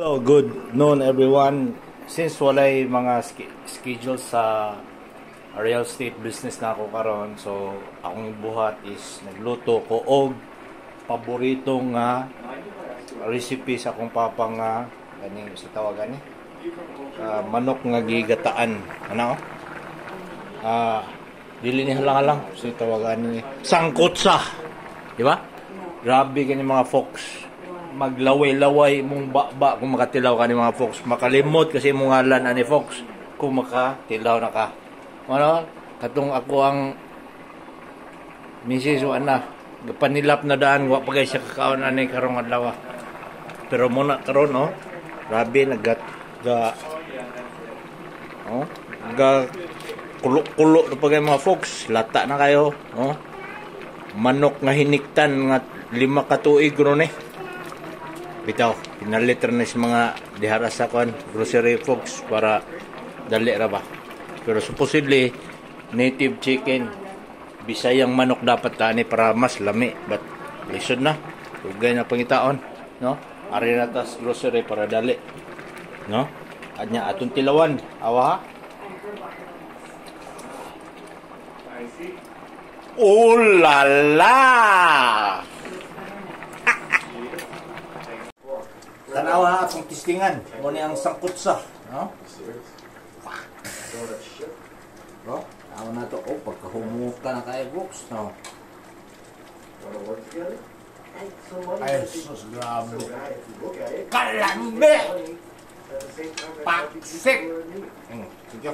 Hello, good noon everyone. Since walay mga schedule sa real estate business na ako karon, so akong buhat is nagluto ko og paborito nga recipe sa akong papa nga ganing sa tawagan ni manok nga gigataan. Ano? Dili ni halang sa tawagan ni sangkotsa. Di ba? Grabe kani mga folks. Maglaway-laway mong ba kung makatilaw ka ni mga folks. Makalimot kasi mong ngalan ani folks kung makatilaw na ka. Ano? Katong ako ang misis o ana panilap na daan wa pagay siya kakaon ani karong adlaw. Pero muna karon no. Grabe kulo-kulo na pagay mga folks. Lata na kayo, no? Manok nga hiniktan nga 5 ka tuig ron eh. Bitaw, pinaliter na sa mga dihara sa grocery folks para dali ra ba. Pero supposedly native chicken, Bisayang manok dapat tani para mas lami, but lisod na. Ugay na pangitaon, no? Ari na tas grocery para dali, no? Anya atong tilawan, awa ha? Oh la la! Tanawa atong tistingan. Mo ni ang sangkutsa, no? Bro, ako na to. Oh, pagkahumuka na kayo, books, no? Ay, sus, grabe. Kalambe! Paksik! Sige.